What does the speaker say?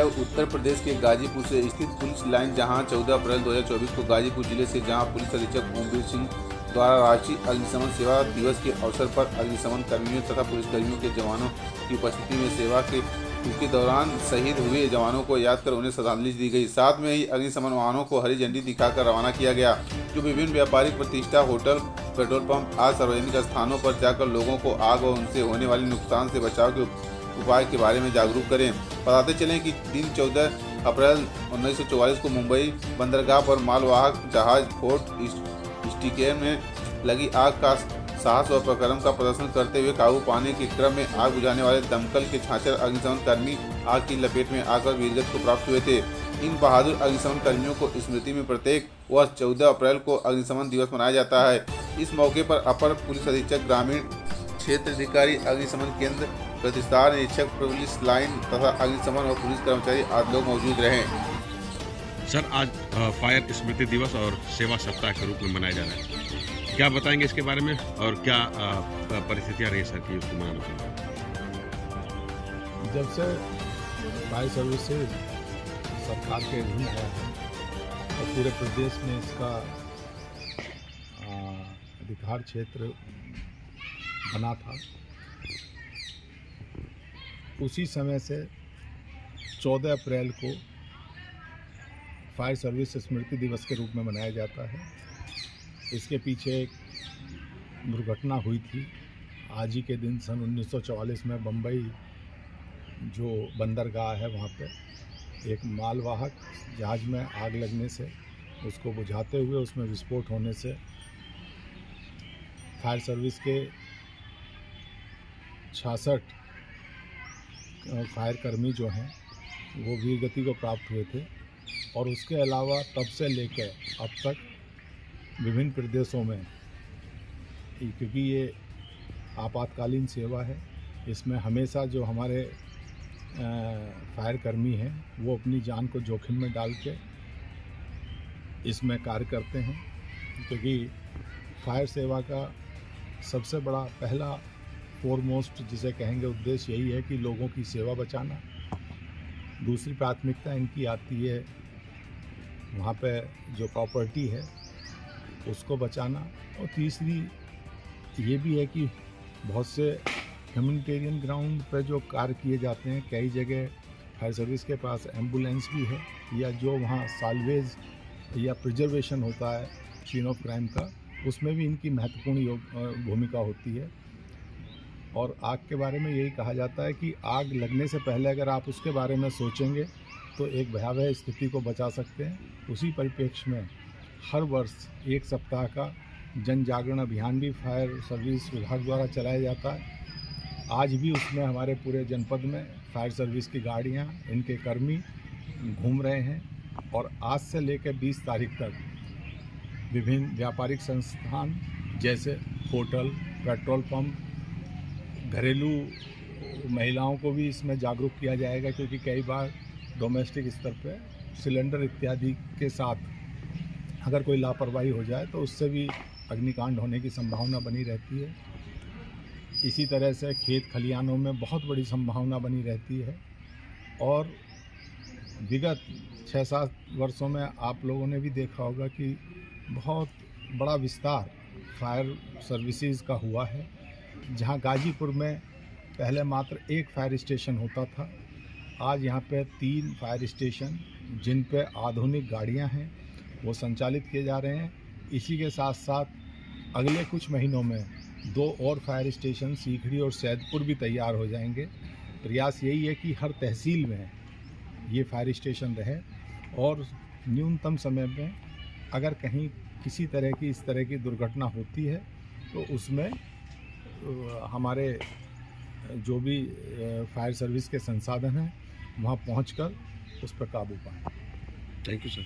जब उत्तर प्रदेश के गाजीपुर से स्थित पुलिस लाइन जहां 14 अप्रैल 2024 को गाजीपुर जिले से जहां पुलिस अधीक्षक ओमवीर सिंह द्वारा राष्ट्रीय अग्निशमन सेवा दिवस के अवसर पर अग्निशमन कर्मियों तथा पुलिसकर्मियों के जवानों की उपस्थिति में सेवा के दौरान शहीद हुए जवानों को याद कर उन्हें श्रद्धांजलि दी गई। साथ में ही अग्निशमन वाहनों को हरी झंडी दिखाकर रवाना किया गया, जो विभिन्न व्यापारिक प्रतिष्ठा, होटल, पेट्रोल पंप आदि सार्वजनिक स्थानों पर जाकर लोगों को आग और उनसे होने वाले नुकसान से बचाव के उपाय के बारे में जागरूक करें। बताते चलें कि दिन 14 अप्रैल 1944 को मुंबई बंदरगाह पर मालवाहक जहाज फोर्ट स्टीकेन में लगी आग का साहस और पराक्रम का प्रदर्शन करते हुए काबू पाने के क्रम में आग बुझाने वाले दमकल के छाछर अग्निशमन कर्मी आग की लपेट में आकर वीरगति को प्राप्त हुए थे। इन बहादुर अग्निशमन कर्मियों को स्मृति में प्रत्येक वर्ष 14 अप्रैल को अग्निशमन दिवस मनाया जाता है। इस मौके पर अपर पुलिस अधीक्षक ग्रामीण क्षेत्र अधिकारी, अग्निशमन केंद्र, प्रतिष्ठान निरीक्षक, पुलिस लाइन तथा अग्निशमन और पुलिस कर्मचारी आदि लोग मौजूद रहे। सर, आज फायर स्मृति दिवस और सेवा सप्ताह के रूप में मनाया जा रहा है, क्या बताएंगे इसके बारे में और क्या परिस्थितियाँ रही सर की उसको मनाने के? जब से फायर सर्विसेज सरकार के अधीन आया है और पूरे प्रदेश में इसका अधिकार क्षेत्र बना था, उसी समय से 14 अप्रैल को फायर सर्विस स्मृति दिवस के रूप में मनाया जाता है। इसके पीछे एक दुर्घटना हुई थी। आज ही के दिन सन 1944 में बम्बई जो बंदरगाह है वहाँ पे एक मालवाहक जहाज में आग लगने से, उसको बुझाते हुए उसमें विस्फोट होने से फायर सर्विस के 66 फायर कर्मी जो हैं वो वीरगति को प्राप्त हुए थे। और उसके अलावा तब से लेकर अब तक विभिन्न प्रदेशों में, क्योंकि ये आपातकालीन सेवा है, इसमें हमेशा जो हमारे फायर कर्मी हैं वो अपनी जान को जोखिम में डाल के इसमें कार्य करते हैं। क्योंकि फायर सेवा का सबसे बड़ा पहला फोरमोस्ट जिसे कहेंगे उद्देश्य यही है कि लोगों की सेवा बचाना। दूसरी प्राथमिकता इनकी आती है वहाँ पे जो प्रॉपर्टी है उसको बचाना। और तीसरी ये भी है कि बहुत से ह्यूमैनिटेरियन ग्राउंड पे जो कार्य किए जाते हैं, कई जगह फायर सर्विस के पास एम्बुलेंस भी है, या जो वहाँ साल्वेज या प्रिजर्वेशन होता है सीन ऑफ क्राइम का, उसमें भी इनकी महत्वपूर्ण भूमिका होती है। और आग के बारे में यही कहा जाता है कि आग लगने से पहले अगर आप उसके बारे में सोचेंगे तो एक भयावह स्थिति को बचा सकते हैं। उसी परिप्रेक्ष्य में हर वर्ष एक सप्ताह का जन जागरण अभियान भी फायर सर्विस विभाग द्वारा चलाया जाता है। आज भी उसमें हमारे पूरे जनपद में फायर सर्विस की गाड़ियां, इनके कर्मी घूम रहे हैं। और आज से लेकर 20 तारीख तक विभिन्न व्यापारिक संस्थान जैसे होटल, पेट्रोल पंप, घरेलू महिलाओं को भी इसमें जागरूक किया जाएगा। क्योंकि कई बार डोमेस्टिक स्तर पे सिलेंडर इत्यादि के साथ अगर कोई लापरवाही हो जाए तो उससे भी अग्निकांड होने की संभावना बनी रहती है। इसी तरह से खेत खलिहानों में बहुत बड़ी संभावना बनी रहती है। और विगत 6-7 वर्षों में आप लोगों ने भी देखा होगा कि बहुत बड़ा विस्तार फायर सर्विसेज का हुआ है। जहां गाजीपुर में पहले मात्र एक फायर स्टेशन होता था, आज यहां पे 3 फायर स्टेशन जिन पे आधुनिक गाड़ियां हैं वो संचालित किए जा रहे हैं। इसी के साथ साथ अगले कुछ महीनों में 2 और फायर स्टेशन सीखड़ी और सैदपुर भी तैयार हो जाएंगे। प्रयास यही है कि हर तहसील में ये फायर स्टेशन रहे और न्यूनतम समय में अगर कहीं किसी तरह की इस तरह की दुर्घटना होती है तो उसमें हमारे जो भी फायर सर्विस के संसाधन हैं वहाँ पहुँचकर उस पर काबू पाएँ। Thank you sir.